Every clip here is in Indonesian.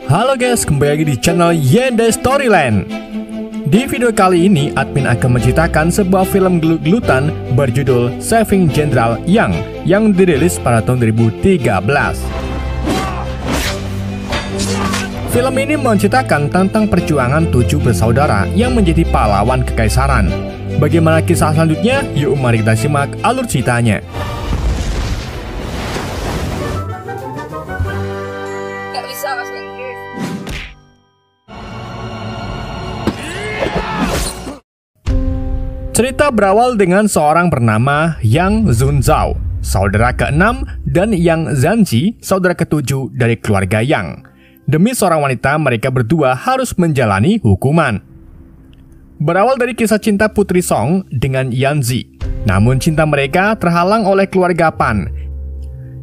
Halo guys, kembali lagi di channel Yende Storyland. Di video kali ini, admin akan menceritakan sebuah film gelut-gelutan berjudul Saving General Yang yang dirilis pada tahun 2013. Film ini menceritakan tentang perjuangan 7 bersaudara yang menjadi pahlawan kekaisaran. Bagaimana kisah selanjutnya? Yuk mari kita simak alur ceritanya. Cerita berawal dengan seorang bernama Yang Zunzao, saudara ke-6, dan Yang Zanji, saudara ke-7 dari keluarga Yang. Demi seorang wanita, mereka berdua harus menjalani hukuman. Berawal dari kisah cinta Putri Song dengan Yanzi, namun cinta mereka terhalang oleh keluarga Pan,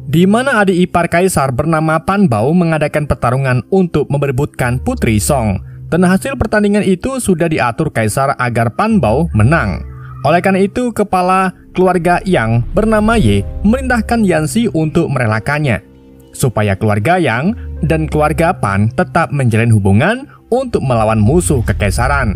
di mana adik ipar kaisar bernama Pan Bao mengadakan pertarungan untuk memperebutkan Putri Song. Dan hasil pertandingan itu sudah diatur kaisar agar Pan Bao menang. Oleh karena itu, kepala keluarga Yang bernama Ye memerintahkan Yanzi untuk merelakannya, supaya keluarga Yang dan keluarga Pan tetap menjalin hubungan untuk melawan musuh kekaisaran.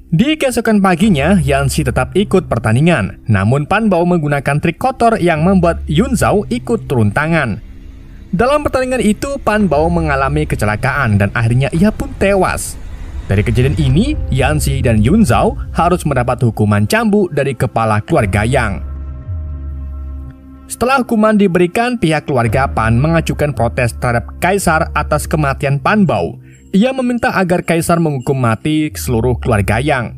Di keesokan paginya, Yanzi tetap ikut pertandingan, namun Pan Bao menggunakan trik kotor yang membuat Yunzao ikut turun tangan. Dalam pertandingan itu, Pan Bao mengalami kecelakaan dan akhirnya ia pun tewas. Dari kejadian ini, Yanzi dan Yunzao harus mendapat hukuman cambuk dari kepala keluarga Yang. Setelah hukuman diberikan, pihak keluarga Pan mengajukan protes terhadap kaisar atas kematian Pan Bao. Ia meminta agar kaisar menghukum mati seluruh keluarga Yang.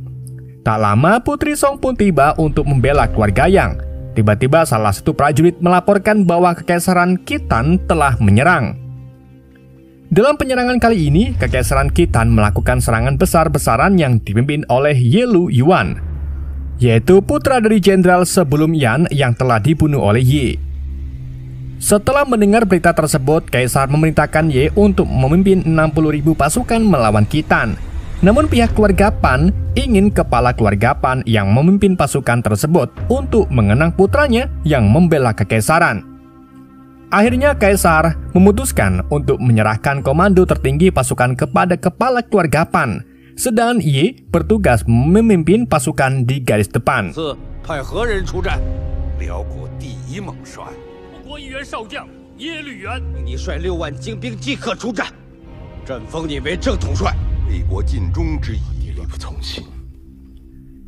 Tak lama, Putri Song pun tiba untuk membela keluarga Yang. Tiba-tiba salah satu prajurit melaporkan bahwa kekaisaran Khitan telah menyerang. Dalam penyerangan kali ini, kekaisaran Khitan melakukan serangan besar-besaran yang dipimpin oleh Ye Lu Yuan, yaitu putra dari jenderal sebelum Yan yang telah dibunuh oleh Ye. Setelah mendengar berita tersebut, kaisar memerintahkan Ye untuk memimpin 60.000 pasukan melawan Khitan. Namun pihak keluarga Pan ingin kepala keluarga Pan yang memimpin pasukan tersebut untuk mengenang putranya yang membela kekaisaran. Akhirnya kaisar memutuskan untuk menyerahkan komando tertinggi pasukan kepada kepala keluarga Pan, sedangkan Ye bertugas memimpin pasukan di garis depan.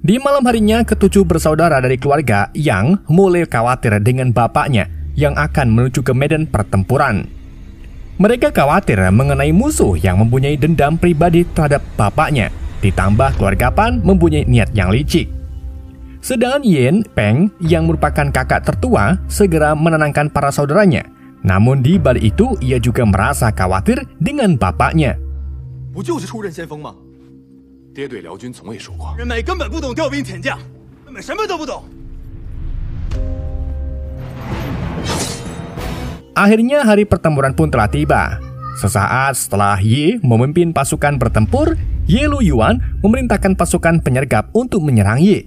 Di malam harinya, ketujuh bersaudara dari keluarga Yang mulai khawatir dengan bapaknya yang akan menuju ke medan pertempuran. Mereka khawatir mengenai musuh yang mempunyai dendam pribadi terhadap bapaknya, ditambah keluarga Pan mempunyai niat yang licik. Sedangkan Yen Peng yang merupakan kakak tertua segera menenangkan para saudaranya. Namun di balik itu, ia juga merasa khawatir dengan bapaknya. 不就是出任先锋吗？爹对辽军从未说过，人美根本不懂调兵遣将，根本什么都不懂。 Akhirnya hari pertempuran pun telah tiba. Sesaat setelah Ye memimpin pasukan bertempur, Ye Lu Yuan memerintahkan pasukan penyergap untuk menyerang Ye.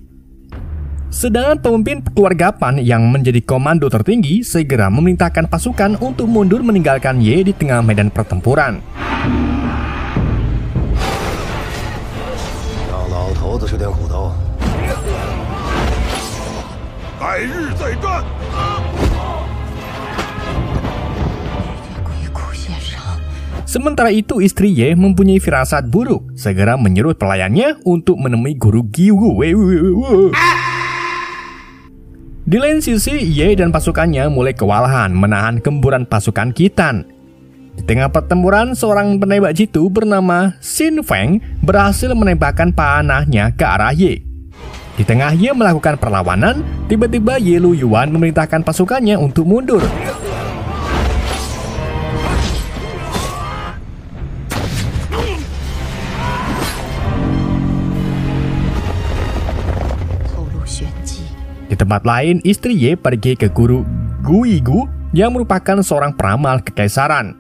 Sedangkan pemimpin keluarga Pan yang menjadi komando tertinggi segera memerintahkan pasukan untuk mundur meninggalkan Ye di tengah medan pertempuran. Sementara itu, istri Ye mempunyai firasat buruk, segera menyuruh pelayannya untuk menemui guru Giwu. Di lain sisi, Ye dan pasukannya mulai kewalahan menahan gemburan pasukan Khitan. Di tengah pertempuran, seorang penembak jitu bernama Xin Feng berhasil menembakkan panahnya ke arah Ye. Di tengah Ye melakukan perlawanan, tiba-tiba Ye Lu Yuan memerintahkan pasukannya untuk mundur. Di tempat lain, istri Ye pergi ke guru Guigu yang merupakan seorang peramal kekaisaran.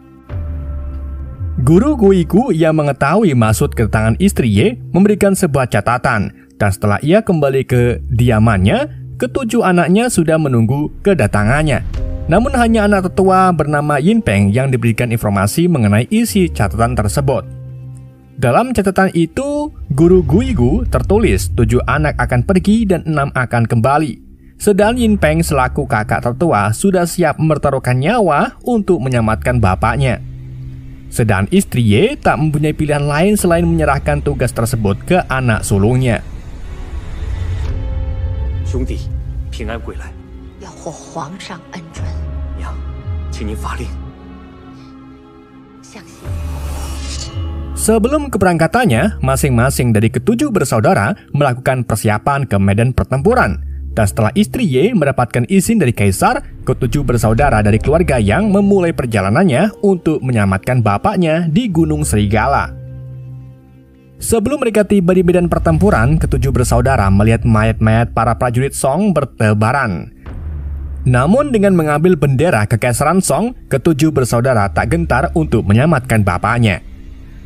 Guru Guigu yang mengetahui maksud kedatangan istri Ye memberikan sebuah catatan, dan setelah ia kembali ke diamannya, ketujuh anaknya sudah menunggu kedatangannya. Namun hanya anak tetua bernama Yin Peng yang diberikan informasi mengenai isi catatan tersebut. Dalam catatan itu, guru Guigu tertulis 7 anak akan pergi dan 6 akan kembali. Sedang Yin Peng selaku kakak tertua sudah siap mempertaruhkan nyawa untuk menyelamatkan bapaknya. Sedang istri Ye tak mempunyai pilihan lain selain menyerahkan tugas tersebut ke anak sulungnya. 兄弟平安归来，要获皇上恩准。娘，请您发令。 相信 Sebelum keberangkatannya, masing-masing dari ketujuh bersaudara melakukan persiapan ke medan pertempuran. Dan setelah istri Ye mendapatkan izin dari kaisar, ketujuh bersaudara dari keluarga Yang memulai perjalanannya untuk menyelamatkan bapaknya di Gunung Serigala. Sebelum mereka tiba di medan pertempuran, ketujuh bersaudara melihat mayat-mayat para prajurit Song bertebaran. Namun dengan mengambil bendera kekaisaran Song, ketujuh bersaudara tak gentar untuk menyelamatkan bapaknya.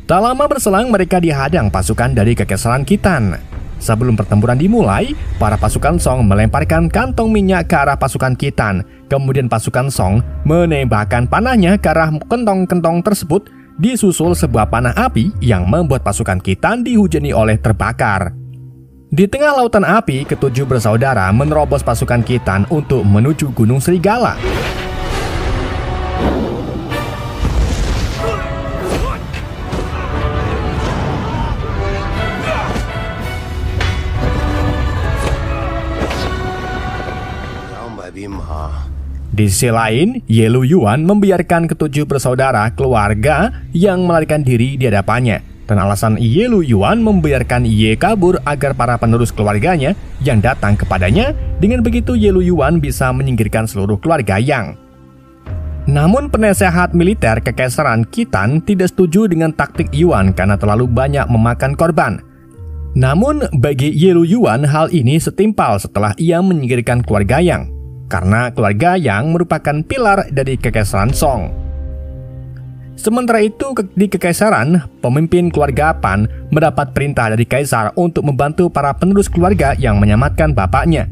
Tak lama berselang mereka dihadang pasukan dari kekaisaran Khitan. Sebelum pertempuran dimulai, para pasukan Song melemparkan kantong minyak ke arah pasukan Khitan. Kemudian pasukan Song menembakkan panahnya ke arah kentong-kentong tersebut, disusul sebuah panah api yang membuat pasukan Khitan dihujani oleh terbakar. Di tengah lautan api, ketujuh bersaudara menerobos pasukan Khitan untuk menuju Gunung Serigala. Di sisi lain, Ye Luyuan membiarkan ketujuh bersaudara keluarga yang melarikan diri di hadapannya. Dan alasan Ye Luyuan membiarkan Ye kabur agar para penerus keluarganya yang datang kepadanya. Dengan begitu Ye Luyuan bisa menyingkirkan seluruh keluarga Yang. Namun penasehat militer kekaisaran Khitan tidak setuju dengan taktik Yuan karena terlalu banyak memakan korban. Namun bagi Ye Luyuan hal ini setimpal setelah ia menyingkirkan keluarga Yang. Karena keluarga Yang merupakan pilar dari kekaisaran Song. Sementara itu di kekaisaran, pemimpin keluarga Pan mendapat perintah dari kaisar untuk membantu para penerus keluarga yang menyelamatkan bapaknya.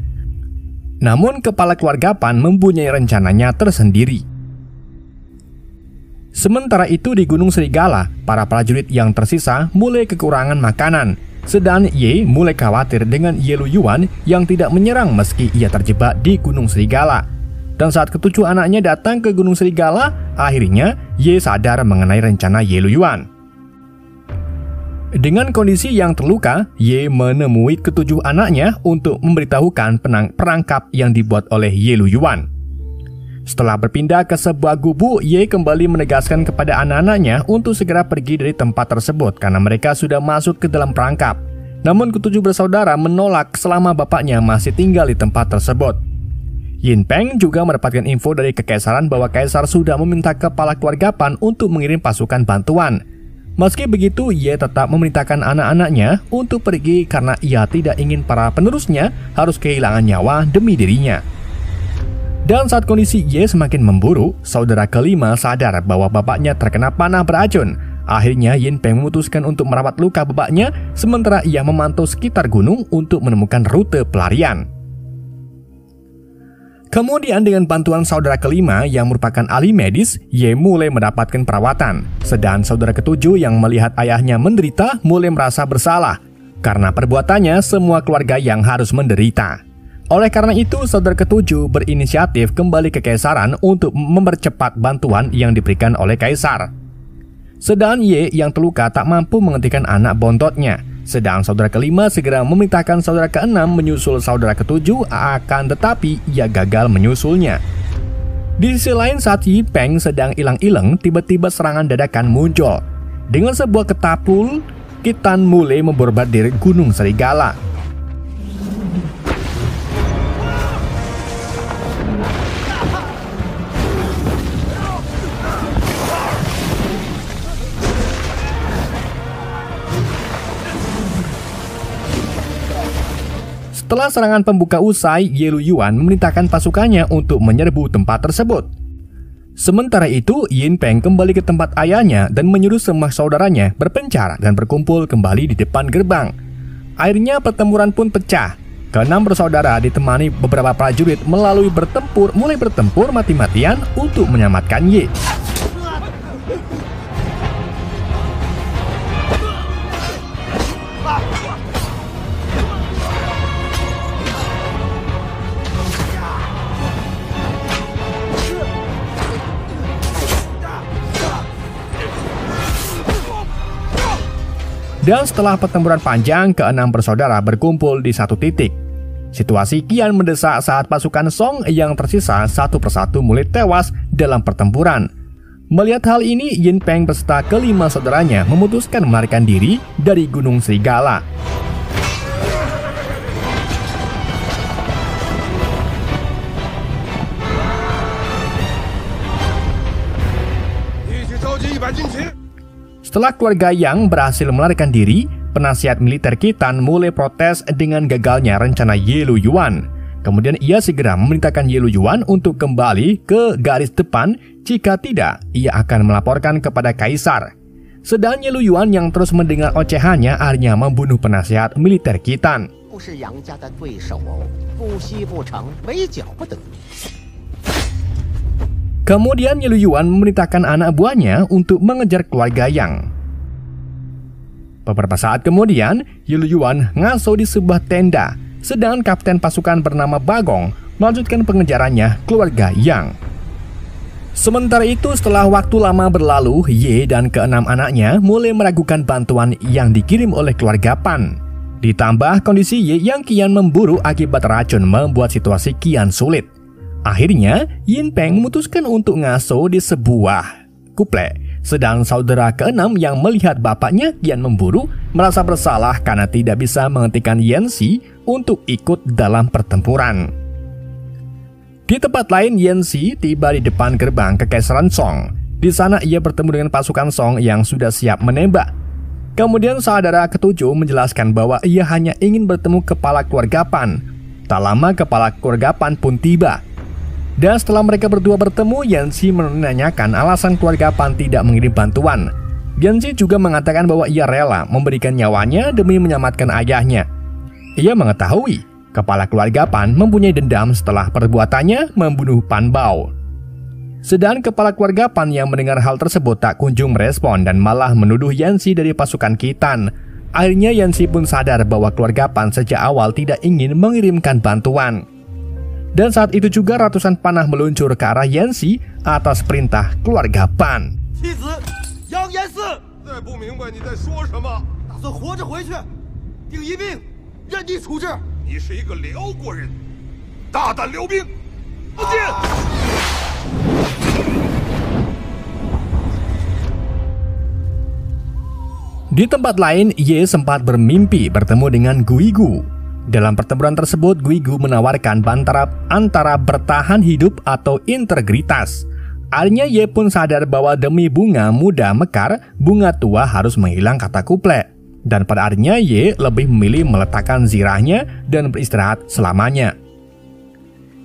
Namun kepala keluarga Pan mempunyai rencananya tersendiri. Sementara itu di Gunung Serigala, para prajurit yang tersisa mulai kekurangan makanan. Sedang Ye mulai khawatir dengan Ye Luyuan yang tidak menyerang meski ia terjebak di Gunung Serigala. Dan saat ketujuh anaknya datang ke Gunung Serigala, akhirnya Ye sadar mengenai rencana Ye Luyuan. Dengan kondisi yang terluka, Ye menemui ketujuh anaknya untuk memberitahukan perangkap yang dibuat oleh Ye Luyuan. Setelah berpindah ke sebuah gubuk, Ye kembali menegaskan kepada anak-anaknya untuk segera pergi dari tempat tersebut karena mereka sudah masuk ke dalam perangkap. Namun ketujuh bersaudara menolak selama bapaknya masih tinggal di tempat tersebut. Yin Peng juga mendapatkan info dari kekaisaran bahwa kaisar sudah meminta kepala keluarga Pan untuk mengirim pasukan bantuan. Meski begitu, Ye tetap memerintahkan anak-anaknya untuk pergi karena ia tidak ingin para penerusnya harus kehilangan nyawa demi dirinya. Dan saat kondisi Ye semakin memburuk, saudara kelima sadar bahwa bapaknya terkena panah beracun. Akhirnya Yin Peng memutuskan untuk merawat luka bapaknya, sementara ia memantau sekitar gunung untuk menemukan rute pelarian. Kemudian dengan bantuan saudara kelima yang merupakan ahli medis, Ye mulai mendapatkan perawatan. Sedang saudara ketujuh yang melihat ayahnya menderita mulai merasa bersalah. Karena perbuatannya, semua keluarga Yang harus menderita. Oleh karena itu, saudara ketujuh berinisiatif kembali ke kekaisaran untuk mempercepat bantuan yang diberikan oleh kaisar. Sedang Ye yang terluka tak mampu menghentikan anak bontotnya. Sedang saudara kelima segera memerintahkan saudara keenam menyusul saudara ketujuh, akan tetapi ia gagal menyusulnya. Di sisi lain, saat Yi Peng sedang ilang-ilang, tiba-tiba serangan dadakan muncul. Dengan sebuah ketapul, Khitan mulai memborbardir Gunung Serigala. Setelah serangan pembuka usai, Ye Luyuan memerintahkan pasukannya untuk menyerbu tempat tersebut. Sementara itu, Yin Peng kembali ke tempat ayahnya dan menyuruh semua saudaranya berpencar dan berkumpul kembali di depan gerbang. Akhirnya pertempuran pun pecah. Keenam bersaudara ditemani beberapa prajurit mulai bertempur mati-matian untuk menyelamatkan Ye. Dan setelah pertempuran panjang, keenam bersaudara berkumpul di satu titik. Situasi kian mendesak saat pasukan Song yang tersisa satu persatu mulai tewas dalam pertempuran. Melihat hal ini, Yin Peng beserta kelima saudaranya memutuskan melarikan diri dari Gunung Serigala. Setelah keluarga Yang berhasil melarikan diri, penasihat militer Khitan mulai protes dengan gagalnya rencana Ye Luyuan. Kemudian ia segera memerintahkan Ye Luyuan untuk kembali ke garis depan, jika tidak, ia akan melaporkan kepada kaisar. Sedang Ye Luyuan yang terus mendengar ocehannya akhirnya membunuh penasihat militer Khitan. Kemudian Ye Luyuan memerintahkan anak buahnya untuk mengejar keluarga Yang. Beberapa saat kemudian, Ye Luyuan ngasuh di sebuah tenda, sedangkan kapten pasukan bernama Bagong melanjutkan pengejarannya keluarga Yang. Sementara itu, setelah waktu lama berlalu, Ye dan keenam anaknya mulai meragukan bantuan yang dikirim oleh keluarga Pan. Ditambah kondisi Ye yang kian memburu akibat racun membuat situasi kian sulit. Akhirnya, Yin Peng memutuskan untuk ngasuh di sebuah kuplek. Sedang saudara keenam yang melihat bapaknya kian memburu merasa bersalah karena tidak bisa menghentikan Yanxi untuk ikut dalam pertempuran. Di tempat lain, Yanxi tiba di depan gerbang Kekaisaran Song. Di sana ia bertemu dengan pasukan Song yang sudah siap menembak. Kemudian saudara ketujuh menjelaskan bahwa ia hanya ingin bertemu kepala keluarga Pan. Tak lama kepala keluarga Pan pun tiba. Dan setelah mereka berdua bertemu, Yanxi menanyakan alasan keluarga Pan tidak mengirim bantuan. Yanxi juga mengatakan bahwa ia rela memberikan nyawanya demi menyelamatkan ayahnya. Ia mengetahui kepala keluarga Pan mempunyai dendam setelah perbuatannya membunuh Pan Bao. Sedang kepala keluarga Pan yang mendengar hal tersebut tak kunjung merespon dan malah menuduh Yanxi dari pasukan Khitan. Akhirnya Yanxi pun sadar bahwa keluarga Pan sejak awal tidak ingin mengirimkan bantuan. Dan saat itu juga ratusan panah meluncur ke arah Yanxi atas perintah keluarga Pan. Di tempat lain, Ye sempat bermimpi bertemu dengan Guigu. Dalam pertempuran tersebut, Guigu menawarkan antara bertahan hidup atau integritas. Akhirnya Ye pun sadar bahwa demi bunga muda mekar, bunga tua harus menghilang, kata kuplek. Dan pada akhirnya Ye lebih memilih meletakkan zirahnya dan beristirahat selamanya.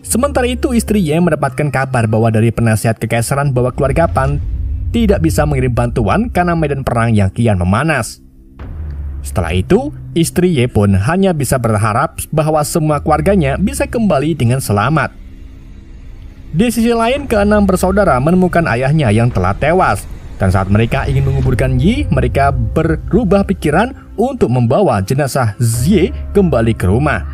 Sementara itu, istri Ye mendapatkan kabar bahwa dari penasihat kekaisaran bahwa keluarga Pan tidak bisa mengirim bantuan karena medan perang yang kian memanas. Setelah itu, istri Ye pun hanya bisa berharap bahwa semua keluarganya bisa kembali dengan selamat. Di sisi lain, keenam bersaudara menemukan ayahnya yang telah tewas. Dan saat mereka ingin menguburkan Yi, mereka berubah pikiran untuk membawa jenazah Zye kembali ke rumah.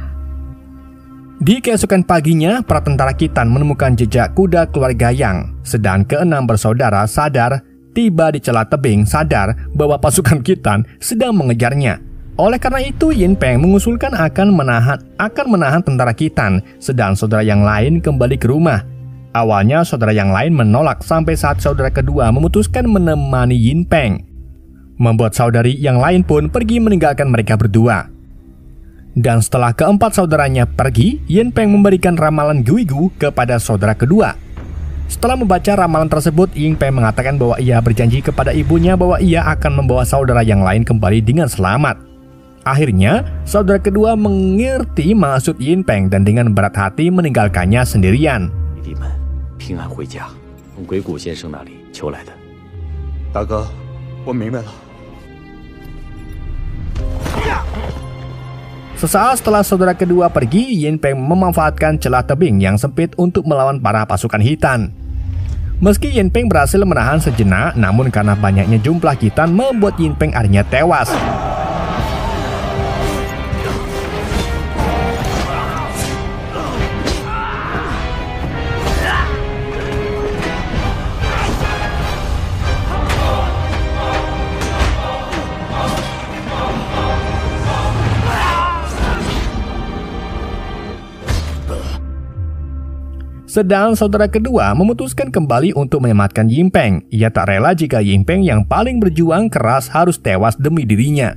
Di keesokan paginya, para tentara Khitan menemukan jejak kuda keluarga Yang. Sedang keenam bersaudara sadar tiba di celah tebing sadar bahwa pasukan Khitan sedang mengejarnya. Oleh karena itu, Yin Peng mengusulkan akan menahan tentara Khitan, sedang saudara yang lain kembali ke rumah. Awalnya saudara yang lain menolak sampai saat saudara kedua memutuskan menemani Yin Peng. Membuat saudari yang lain pun pergi meninggalkan mereka berdua. Dan setelah keempat saudaranya pergi, Yin Peng memberikan ramalan Guigu kepada saudara kedua. Setelah membaca ramalan tersebut, Yin Peng mengatakan bahwa ia berjanji kepada ibunya bahwa ia akan membawa saudara yang lain kembali dengan selamat. Akhirnya, saudara kedua mengerti maksud Yin Peng dan dengan berat hati meninggalkannya sendirian. Sesaat setelah saudara kedua pergi, Yin Peng memanfaatkan celah tebing yang sempit untuk melawan para pasukan Khitan. Meski Yin Peng berhasil menahan sejenak, namun karena banyaknya jumlah Khitan membuat Yin Peng akhirnya tewas. Sedang saudara kedua memutuskan kembali untuk menyematkan Yin Peng. Ia tak rela jika Yin Peng yang paling berjuang keras harus tewas demi dirinya.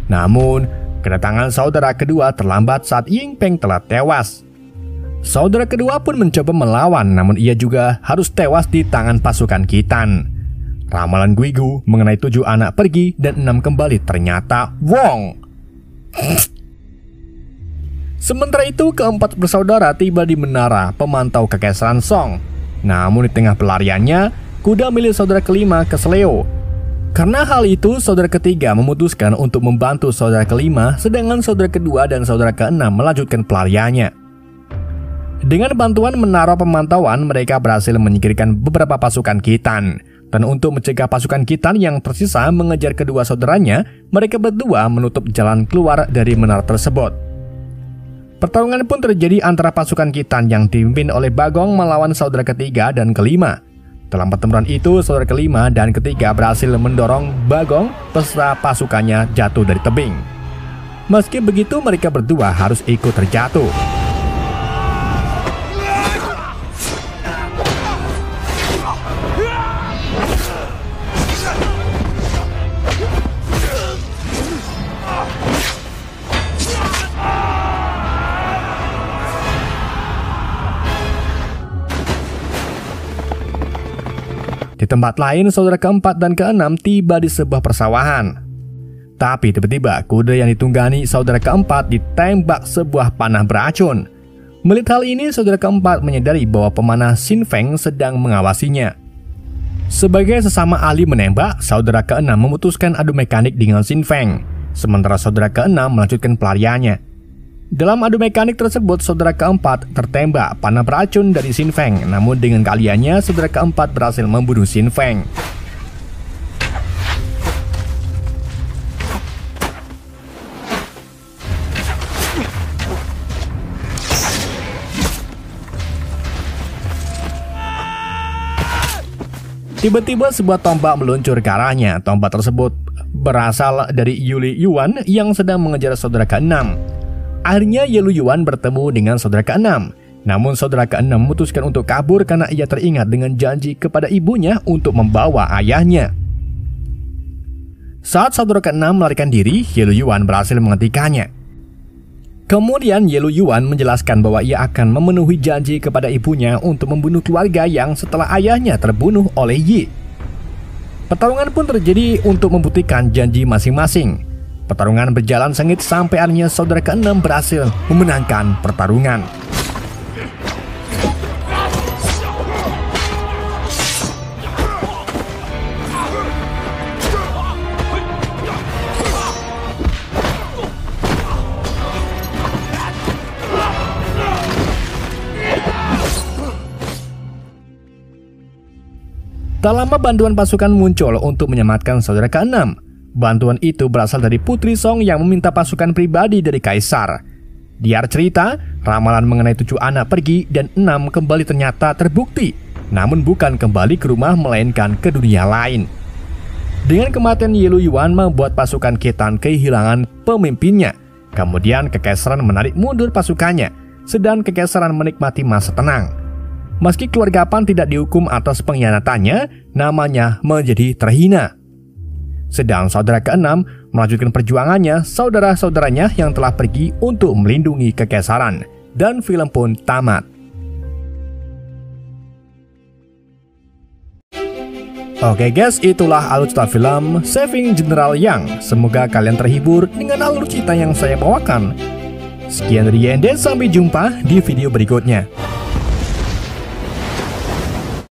Namun, kedatangan saudara kedua terlambat saat Yin Peng telah tewas. Saudara kedua pun mencoba melawan, namun ia juga harus tewas di tangan pasukan Khitan. Ramalan Guigu mengenai 7 anak pergi dan 6 kembali ternyata Wong. Sementara itu, keempat bersaudara tiba di menara pemantau Kekaisaran Song. Namun di tengah pelariannya, kuda milik saudara kelima keseleo. Karena hal itu, saudara ketiga memutuskan untuk membantu saudara kelima, sedangkan saudara kedua dan saudara keenam melanjutkan pelariannya. Dengan bantuan menara pemantauan, mereka berhasil menyingkirkan beberapa pasukan Khitan. Dan untuk mencegah pasukan Khitan yang tersisa mengejar kedua saudaranya, mereka berdua menutup jalan keluar dari menara tersebut. Pertarungan pun terjadi antara pasukan Khitan yang dipimpin oleh Bagong melawan saudara ketiga dan kelima. Dalam pertempuran itu, saudara kelima dan ketiga berhasil mendorong Bagong beserta pasukannya jatuh dari tebing. Meski begitu, mereka berdua harus ikut terjatuh. Di tempat lain, saudara keempat dan keenam tiba di sebuah persawahan. Tapi tiba-tiba kuda yang ditunggangi saudara keempat ditembak sebuah panah beracun. Melihat hal ini, saudara keempat menyadari bahwa pemanah Xin Feng sedang mengawasinya. Sebagai sesama ahli menembak, saudara keenam memutuskan adu mekanik dengan Xin Feng, sementara saudara keenam melanjutkan pelariannya. Dalam adu mekanik tersebut, saudara keempat tertembak panah beracun dari Xin Feng, namun dengan keahliannya, saudara keempat berhasil membunuh Xin Feng. Tiba-tiba sebuah tombak meluncur ke arahnya. Tombak tersebut berasal dari Yuli Yuan yang sedang mengejar saudara keenam. Akhirnya Yelu Yuan bertemu dengan saudara keenam. Namun saudara keenam memutuskan untuk kabur karena ia teringat dengan janji kepada ibunya untuk membawa ayahnya. Saat saudara keenam melarikan diri, Yelu Yuan berhasil menghentikannya. Kemudian Yelu Yuan menjelaskan bahwa ia akan memenuhi janji kepada ibunya untuk membunuh keluarga yang setelah ayahnya terbunuh oleh Yi. Pertarungan pun terjadi untuk membuktikan janji masing-masing. Pertarungan berjalan sengit sampai akhirnya saudara keenam berhasil memenangkan pertarungan. Tak lama bantuan pasukan muncul untuk menyelamatkan saudara keenam. Bantuan itu berasal dari Putri Song yang meminta pasukan pribadi dari Kaisar. Di akhir cerita, ramalan mengenai 7 anak pergi dan 6 kembali ternyata terbukti, namun bukan kembali ke rumah melainkan ke dunia lain. Dengan kematian Yelu Yuan membuat pasukan Khitan kehilangan pemimpinnya. Kemudian Kekaisaran menarik mundur pasukannya, sedang Kekaisaran menikmati masa tenang. Meski keluarga Pan tidak dihukum atas pengkhianatannya, namanya menjadi terhina. Sedang saudara keenam melanjutkan perjuangannya saudara-saudaranya yang telah pergi untuk melindungi Kekaisaran. Dan film pun tamat. Oke guys, itulah alur cerita film Saving General Yang. Semoga kalian terhibur dengan alur cerita yang saya bawakan. Sekian dari YND, sampai jumpa di video berikutnya.